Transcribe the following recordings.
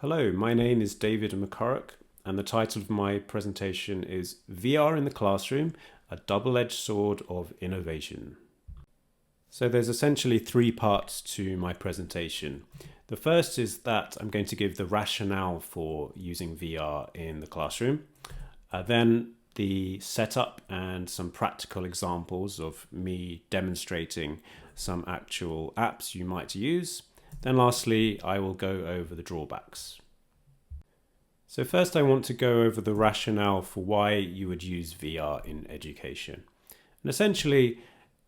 Hello, my name is David McCurrach, and the title of my presentation is VR in the Classroom, a double-edged sword of innovation. So there's essentially three parts to my presentation. The first is that I'm going to give the rationale for using VR in the classroom. Then the setup and some practical examples of me demonstrating some actual apps you might use. Then lastly, I will go over the drawbacks. So first I want to go over the rationale for why you would use VR in education. And essentially,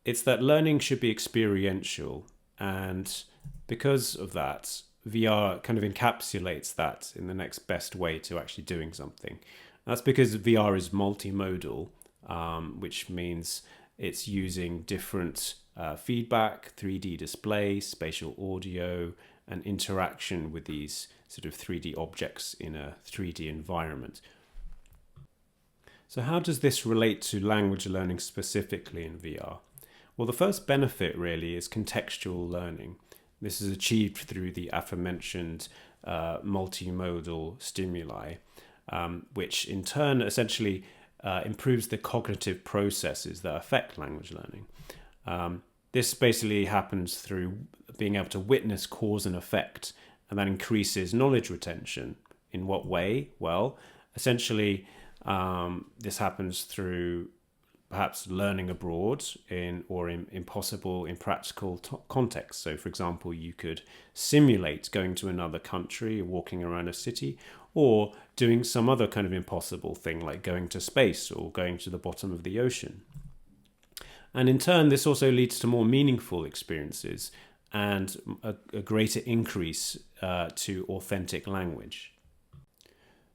it's that learning should be experiential, and because of that, VR kind of encapsulates that in the next best way to actually doing something. That's because VR is multimodal, which means it's using different feedback, 3D display, spatial audio, and interaction with these sort of 3D objects in a 3D environment. So how does this relate to language learning specifically in VR? Well, the first benefit really is contextual learning. This is achieved through the aforementioned multimodal stimuli, which in turn essentially improves the cognitive processes that affect language learning. This basically happens through being able to witness cause and effect, and that increases knowledge retention. In what way? Well, essentially, this happens through perhaps learning abroad in impossible in practical contexts. So, for example, you could simulate going to another country, walking around a city, or doing some other kind of impossible thing like going to space or going to the bottom of the ocean. And in turn, this also leads to more meaningful experiences and a greater increase to authentic language.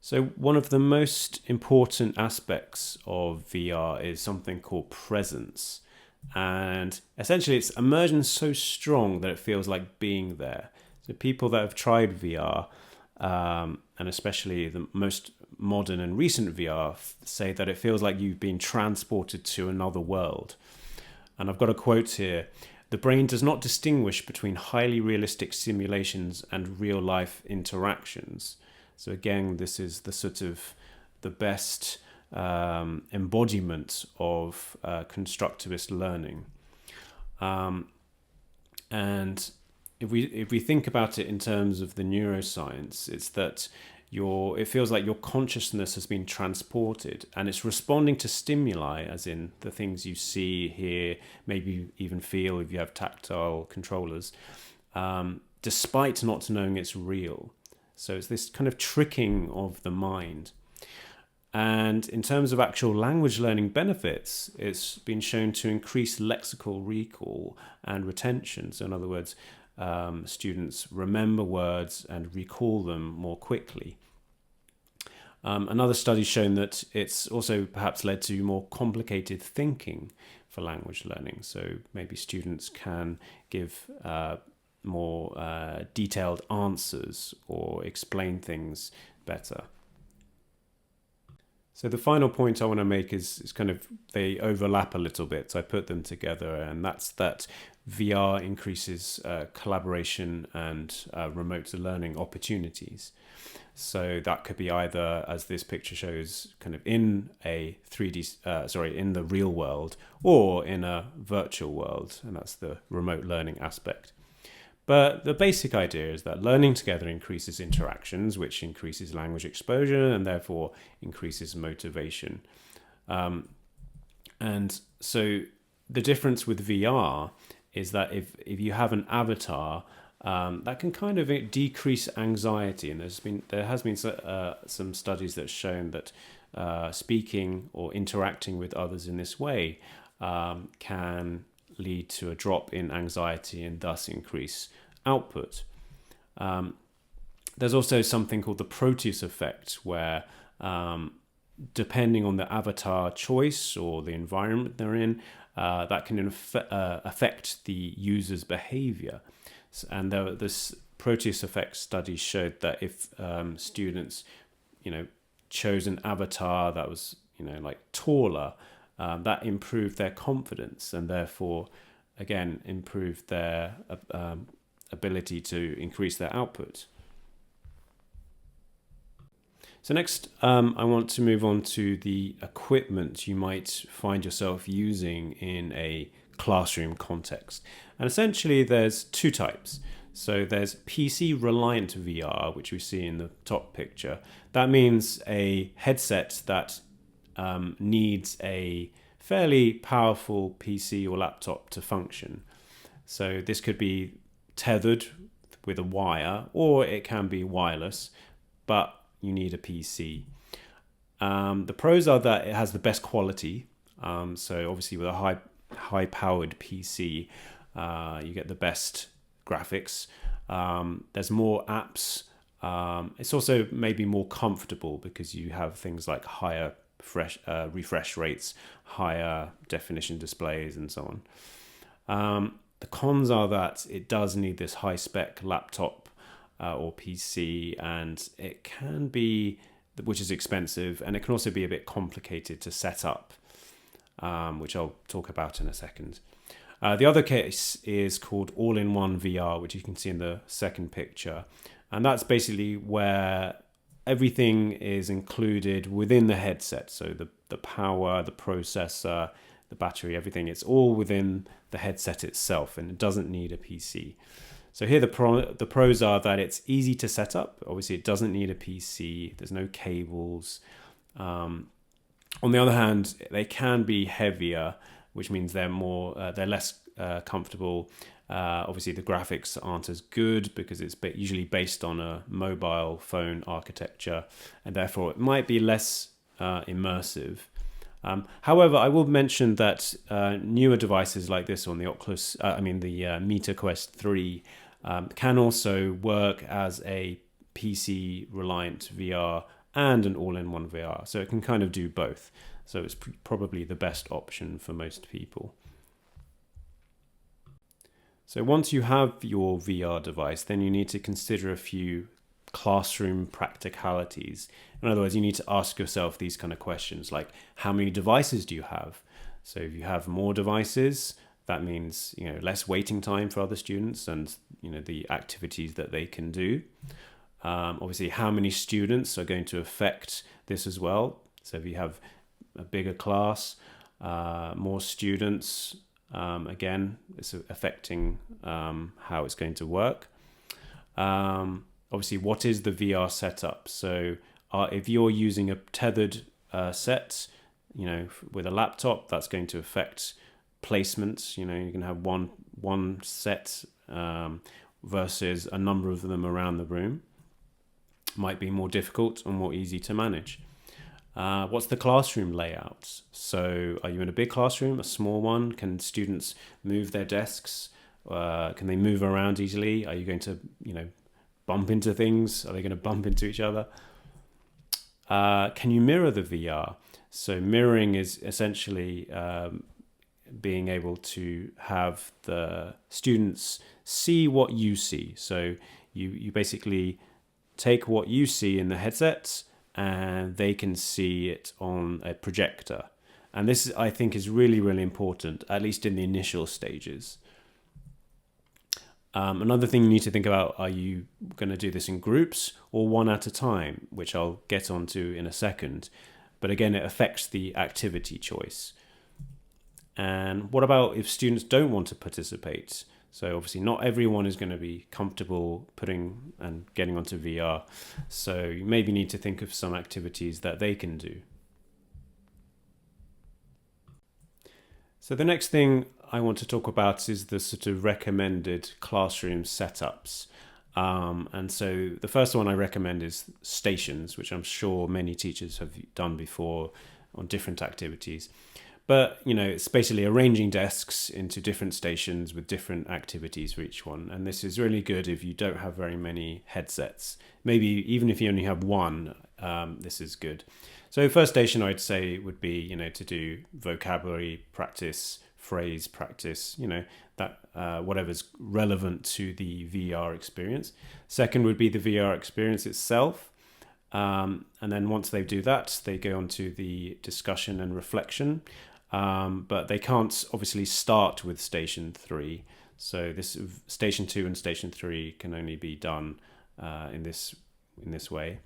So one of the most important aspects of VR is something called presence. And essentially it's immersion so strong that it feels like being there. So people that have tried VR, and especially the most modern and recent VR, say that it feels like you've been transported to another world. And I've got a quote here: "The brain does not distinguish between highly realistic simulations and real-life interactions." So again, this is the sort of the best embodiment of constructivist learning. And if we think about it in terms of the neuroscience, it's that it feels like your consciousness has been transported and it's responding to stimuli, as in the things you see, hear, maybe even feel if you have tactile controllers, despite not knowing it's real. So it's this kind of tricking of the mind. And in terms of actual language learning benefits, it's been shown to increase lexical recall and retention. So in other words, students remember words and recall them more quickly. Another study's shown that it's also perhaps led to more complicated thinking for language learning. So maybe students can give more detailed answers or explain things better. So the final point I want to make is kind of, they overlap a little bit. So I put them together, and that's that VR increases collaboration and remote learning opportunities. So that could be either, as this picture shows, kind of in a in the real world, or in a virtual world, and that's the remote learning aspect. But the basic idea is that learning together increases interactions, which increases language exposure and therefore increases motivation. And so the difference with VR is that if you have an avatar, that can kind of decrease anxiety. And there has been some studies that have shown that speaking or interacting with others in this way can lead to a drop in anxiety and thus increase output. There's also something called the Proteus effect, where depending on the avatar choice or the environment they're in, that can affect the user's behavior. And this Proteus effect study showed that if students, chose an avatar that was, like taller, that improved their confidence and therefore, again, improved their ability to increase their output. So next, I want to move on to the equipment you might find yourself using in a classroom context. And essentially there's two types. So there's PC reliant VR, which we see in the top picture. That means a headset that needs a fairly powerful PC or laptop to function. So this could be tethered with a wire, or it can be wireless, but you need a PC. The pros are that it has the best quality. So obviously with a high powered PC, you get the best graphics. There's more apps. It's also maybe more comfortable because you have things like higher refresh rates, higher definition displays, and so on. The cons are that it does need this high spec laptop or PC, and it can be, which is expensive, and it can also be a bit complicated to set up, which I'll talk about in a second. The other case is called all-in-one VR, which you can see in the second picture. And that's basically where everything is included within the headset. So the power, the processor, the battery, everything, it's all within the headset itself, and it doesn't need a PC. So here the pros are that it's easy to set up. Obviously, it doesn't need a PC. There's no cables. On the other hand, they can be heavier, which means they're less comfortable. Obviously, the graphics aren't as good because it's usually based on a mobile phone architecture, and therefore it might be less immersive. However, I will mention that newer devices like this on the the Meta Quest 3 can also work as a PC reliant VR and an all-in-one VR. So it can kind of do both. So it's probably the best option for most people. So once you have your VR device, then you need to consider a few classroom practicalities. In other words, you need to ask yourself these kind of questions like, how many devices do you have? So if you have more devices, that means less waiting time for other students and the activities that they can do. Obviously, how many students are going to affect this as well? So if you have a bigger class, more students, again, it's affecting how it's going to work. Obviously, what is the VR setup? So if you're using a tethered set, with a laptop, that's going to affect placements. You can have one set versus a number of them around the room. Might be more difficult or more easy to manage. What's the classroom layout? So are you in a big classroom, a small one? Can students move their desks? Can they move around easily? Are you going to, bump into things? Are they going to bump into each other? Can you mirror the VR? So mirroring is essentially being able to have the students see what you see. So you basically take what you see in the headsets and they can see it on a projector. And this, I think, is really, really important, at least in the initial stages. Another thing you need to think about, are you going to do this in groups or one at a time, which I'll get onto in a second. But again, it affects the activity choice. And what about if students don't want to participate? So obviously not everyone is going to be comfortable putting and getting onto VR. So you maybe need to think of some activities that they can do. So the next thing I want to talk about is the sort of recommended classroom setups. And so the first one I recommend is stations, which I'm sure many teachers have done before on different activities. But, it's basically arranging desks into different stations with different activities for each one. And this is really good if you don't have very many headsets. Maybe even if you only have one, this is good. So first station I'd say would be, to do vocabulary practice, phrase practice, that whatever's relevant to the VR experience. Second would be the VR experience itself. And then once they do that, they go on to the discussion and reflection. But they can't obviously start with station 3. So this station 2 and station 3 can only be done in this way.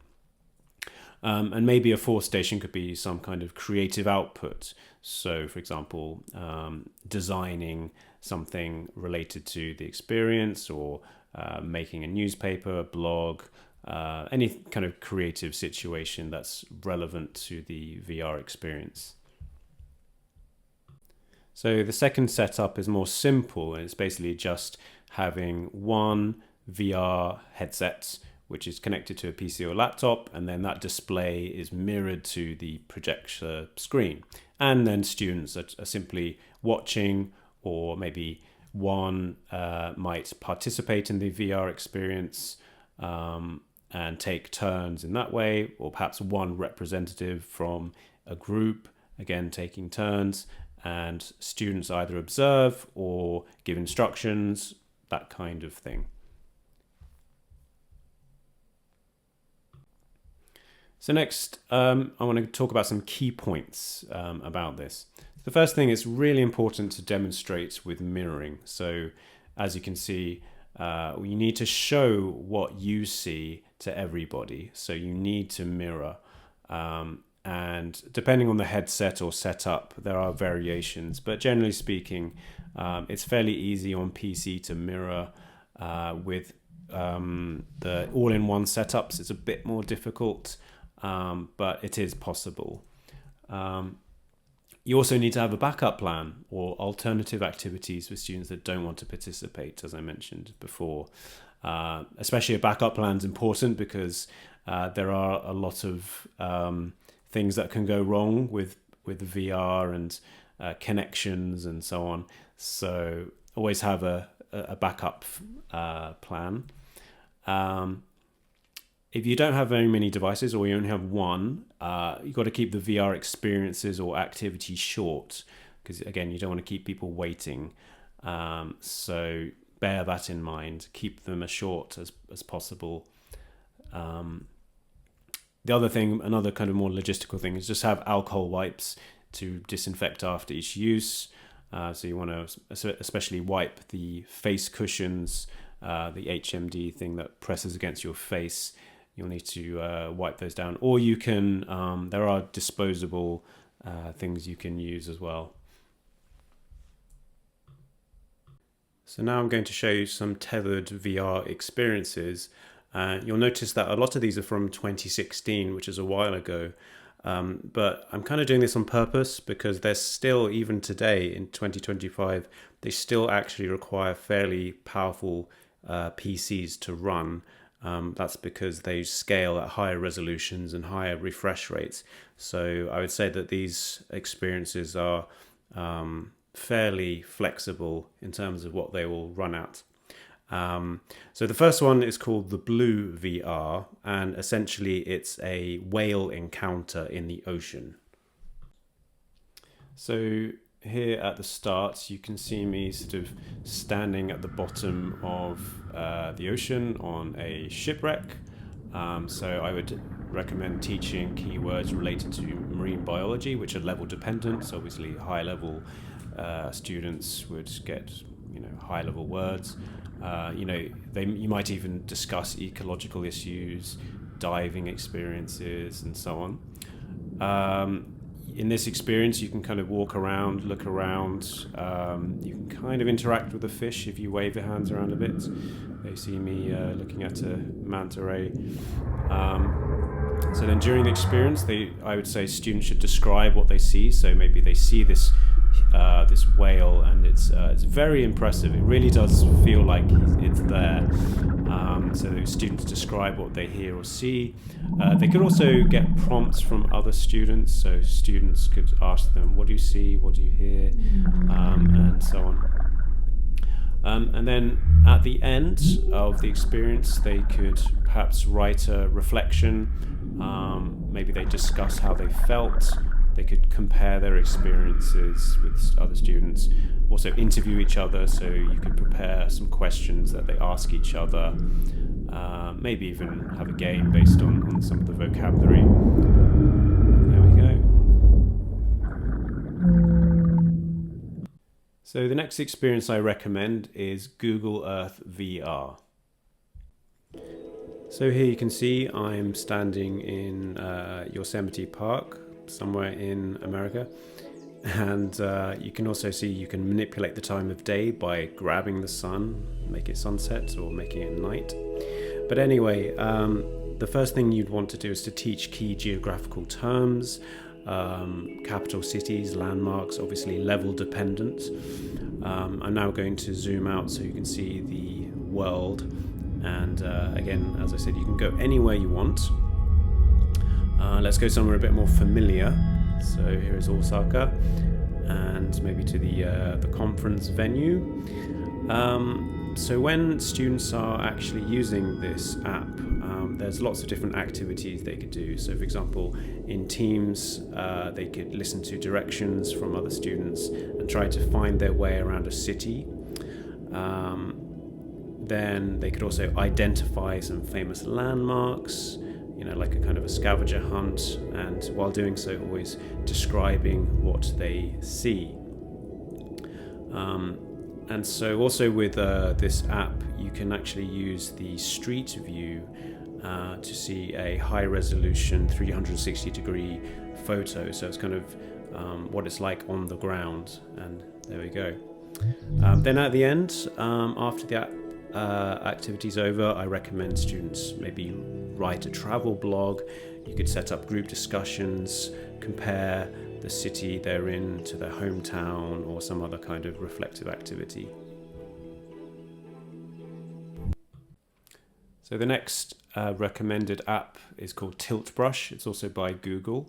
And maybe a fourth station could be some kind of creative output. So, for example, designing something related to the experience, or making a newspaper, a blog, any kind of creative situation that's relevant to the VR experience. So the second setup is more simple, and it's basically just having one VR headset which is connected to a PC or laptop, and then that display is mirrored to the projector screen. And then students are simply watching, or maybe one might participate in the VR experience and take turns in that way, or perhaps one representative from a group, again taking turns, and students either observe or give instructions, that kind of thing. So next, I want to talk about some key points about this. The first thing is really important to demonstrate with mirroring. So as you can see, you need to show what you see to everybody. So you need to mirror. And depending on the headset or setup, there are variations. But generally speaking, it's fairly easy on PC to mirror. With the all-in-one setups, it's a bit more difficult. But it is possible. You also need to have a backup plan or alternative activities for students that don't want to participate, as I mentioned before. Especially a backup plan is important because there are a lot of things that can go wrong with VR and connections and so on. So always have a backup plan. If you don't have very many devices, or you only have one, you've got to keep the VR experiences or activities short, because again, you don't want to keep people waiting. So bear that in mind. Keep them as short as possible. The other thing, another kind of more logistical thing, is just have alcohol wipes to disinfect after each use. So you want to especially wipe the face cushions, the HMD thing that presses against your face. You'll need to wipe those down, or you can, there are disposable things you can use as well. So now I'm going to show you some tethered VR experiences. You'll notice that a lot of these are from 2016, which is a while ago. But I'm kind of doing this on purpose because they're still, even today in 2025, they still actually require fairly powerful PCs to run. That's because they scale at higher resolutions and higher refresh rates. So I would say that these experiences are fairly flexible in terms of what they will run at. So the first one is called the Blue VR, and essentially it's a whale encounter in the ocean. So here at the start, you can see me sort of standing at the bottom of the ocean on a shipwreck. So I would recommend teaching keywords related to marine biology, which are level dependent. So obviously high level students would get, high level words. You might even discuss ecological issues, diving experiences, and so on. In this experience, you can kind of walk around, look around. You can kind of interact with the fish if you wave your hands around a bit. They see me looking at a manta ray. So then during the experience, I would say students should describe what they see. So maybe they see this whale, and it's very impressive. It really does feel like it's there. So students describe what they hear or see. They could also get prompts from other students. So students could ask them, what do you see, what do you hear, and so on. And then at the end of the experience, they could perhaps write a reflection. Maybe they discuss how they felt. They could compare their experiences with other students, also interview each other, so you could prepare some questions that they ask each other, maybe even have a game based on some of the vocabulary. There we go. So the next experience I recommend is Google Earth VR. So here you can see I'm standing in Yosemite Park, somewhere in America. And you can also see you can manipulate the time of day by grabbing the sun, make it sunset or making it night. But anyway, the first thing you'd want to do is to teach key geographical terms, capital cities, landmarks, obviously level dependent. I'm now going to zoom out so you can see the world. And again, as I said, you can go anywhere you want. Let's go somewhere a bit more familiar. So here is Osaka, and maybe to the conference venue. So when students are actually using this app, there's lots of different activities they could do. So for example, in teams, they could listen to directions from other students and try to find their way around a city. Then they could also identify some famous landmarks, like a kind of a scavenger hunt, and while doing so, always describing what they see. And so also with this app, you can actually use the street view to see a high resolution 360 degree photo. So it's kind of what it's like on the ground, and there we go. Then at the end, after the activity's over, I recommend students maybe write a travel blog. You could set up group discussions, compare the city they're in to their hometown or some other kind of reflective activity. So the next recommended app is called Tiltbrush. It's also by Google.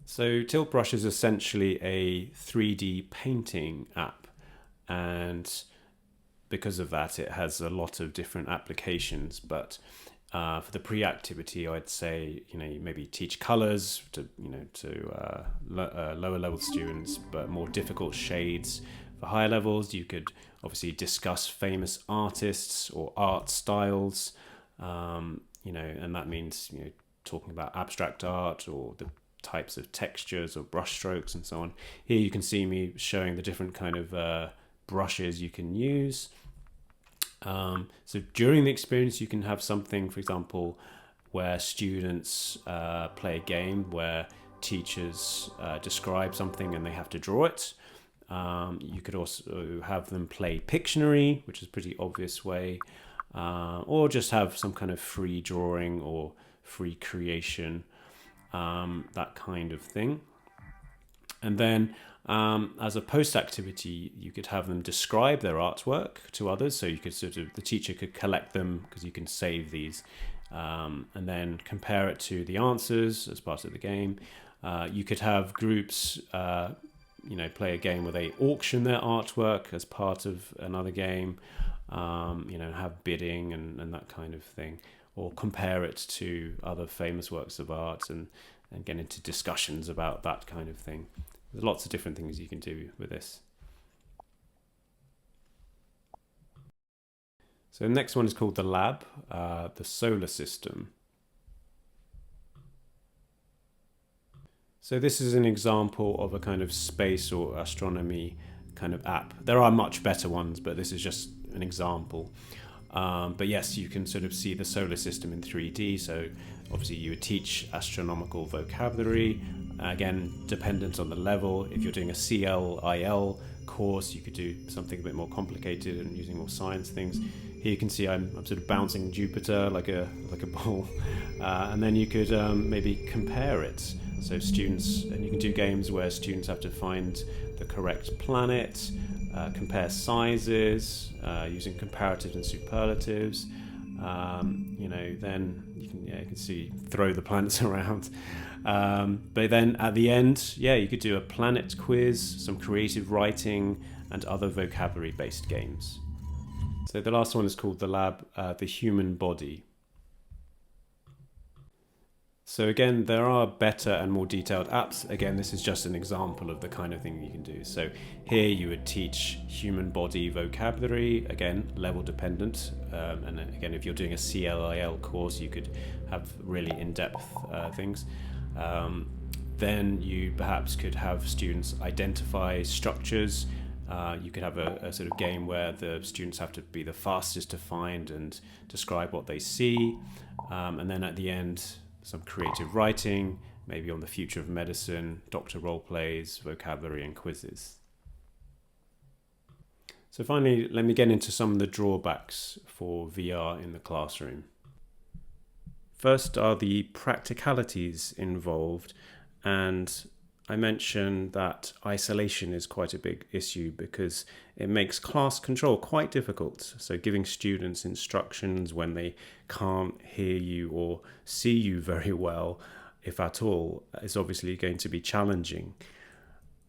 So Tiltbrush is essentially a 3D painting app, and because of that, it has a lot of different applications. But for the pre-activity, I'd say you maybe teach colors to lower level students, but more difficult shades for higher levels. You could obviously discuss famous artists or art styles, and that means talking about abstract art or the types of textures or brush strokes and so on. Here you can see me showing the different kind of brushes you can use. So during the experience, you can have something, for example, where students play a game where teachers describe something and they have to draw it. You could also have them play Pictionary, which is a pretty obvious way, or just have some kind of free drawing or free creation, that kind of thing. And then as a post-activity, you could have them describe their artwork to others. So you could the teacher could collect them because you can save these, and then compare it to the answers as part of the game. You could have groups, play a game where they auction their artwork as part of another game, have bidding and that kind of thing, or compare it to other famous works of art and get into discussions about that kind of thing. There's lots of different things you can do with this. So the next one is called the lab, the solar system. So this is an example of a kind of space or astronomy kind of app. There are much better ones, but this is just an example. But yes, you can sort of see the solar system in 3D. So obviously you would teach astronomical vocabulary, again, dependent on the level. If you're doing a CLIL course, you could do something a bit more complicated and using more science things. Here you can see I'm sort of bouncing Jupiter like a ball. And then you could maybe compare it. So students, and you can do games where students have to find the correct planet, compare sizes using comparatives and superlatives. Then you can see throw the planets around. But then at the end, you could do a planet quiz, some creative writing, and other vocabulary-based games. So the last one is called the lab, the human body. So again, there are better and more detailed apps. Again, this is just an example of the kind of thing you can do. So here you would teach human body vocabulary, again, level dependent. And again, if you're doing a CLIL course, you could have really in-depth things. Then you perhaps could have students identify structures You could have a sort of game where the students have to be the fastest to find and describe what they see. And then at the end, some creative writing, maybe on the future of medicine, doctor role plays, vocabulary and quizzes. So finally, let me get into some of the drawbacks for VR in the classroom. First are the practicalities involved, and I mentioned that isolation is quite a big issue because it makes class control quite difficult. So giving students instructions when they can't hear you or see you very well, if at all, is obviously going to be challenging.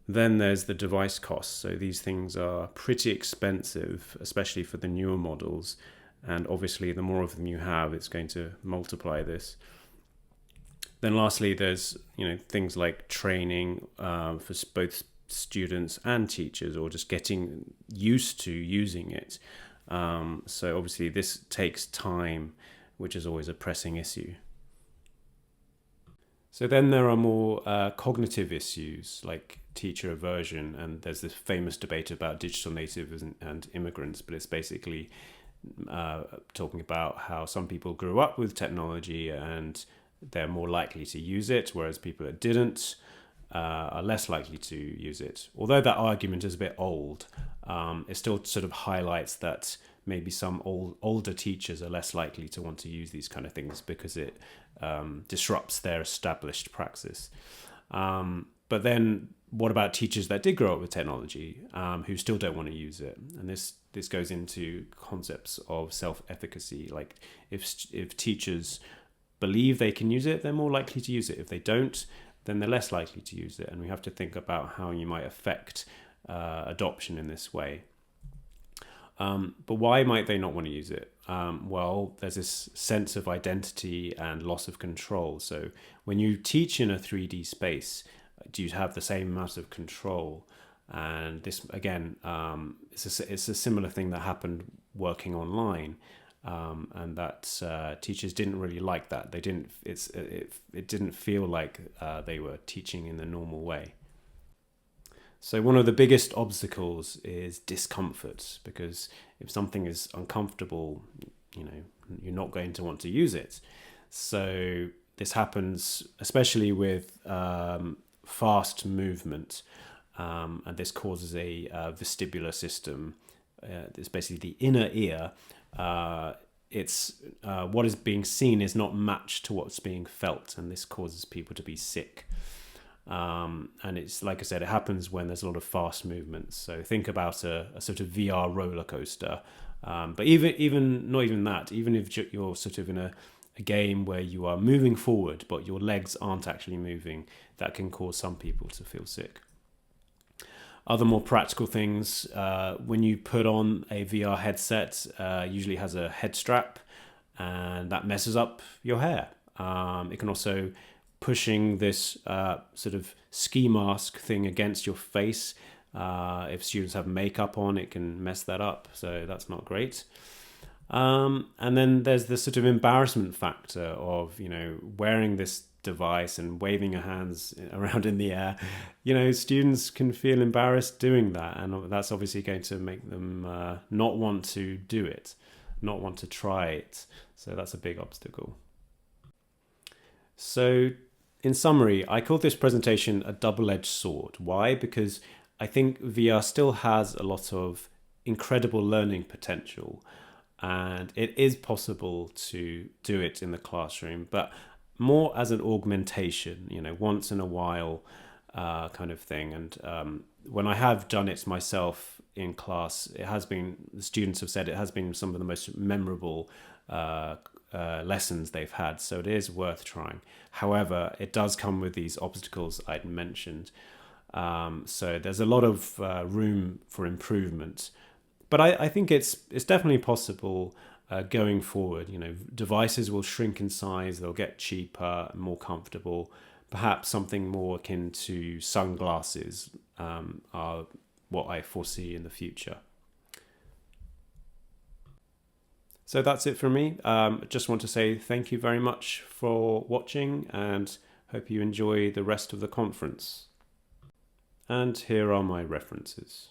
Then there's the device costs. So these things are pretty expensive, especially for the newer models. And obviously the more of them you have, it's going to multiply this. Then lastly, there's things like training for both students and teachers, or just getting used to using it. So obviously this takes time, which is always a pressing issue. So then there are more cognitive issues like teacher aversion, and there's this famous debate about digital natives and immigrants, but it's basically talking about how some people grew up with technology and they're more likely to use it, whereas people that didn't are less likely to use it. Although that argument is a bit old, it still sort of highlights that maybe some older teachers are less likely to want to use these kind of things because it disrupts their established praxis. But then what about teachers that did grow up with technology who still don't want to use it? And this goes into concepts of self-efficacy. Like if teachers believe they can use it, they're more likely to use it. If they don't, then they're less likely to use it. And we have to think about how you might affect adoption in this way. But why might they not want to use it? Well, there's this sense of identity and loss of control. So when you teach in a 3D space, do you have the same amount of control? And this, again, it's a similar thing that happened working online. And that teachers didn't really like that. They didn't. It didn't feel like they were teaching in the normal way. So one of the biggest obstacles is discomfort, because if something is uncomfortable, you're not going to want to use it. So this happens especially with fast movement, and this causes a vestibular system. It's basically the inner ear. It's what is being seen is not matched to what's being felt, and this causes people to be sick. And it's, like I said, it happens when there's a lot of fast movements. So think about a sort of VR roller coaster. But even not even that, even if you're sort of in a game where you are moving forward, but your legs aren't actually moving, that can cause some people to feel sick. Other more practical things, when you put on a VR headset, usually has a head strap, and that messes up your hair. It can also pushing this sort of ski mask thing against your face. If students have makeup on, it can mess that up. So that's not great. And then there's this sort of embarrassment factor of, wearing this device and waving your hands around in the air. Students can feel embarrassed doing that. And that's obviously going to make them not want to do it, not want to try it. So that's a big obstacle. So in summary, I call this presentation a double-edged sword. Why? Because I think VR still has a lot of incredible learning potential, and it is possible to do it in the classroom, but more as an augmentation, once in a while kind of thing. And when I have done it myself in class, the students have said it has been some of the most memorable lessons they've had, so it is worth trying. However, it does come with these obstacles I'd mentioned, so there's a lot of room for improvement, but I think it's definitely possible going forward. Devices will shrink in size, they'll get cheaper, more comfortable. Perhaps something more akin to sunglasses are what I foresee in the future. So that's it from me. Just want to say thank you very much for watching, and hope you enjoy the rest of the conference. And here are my references.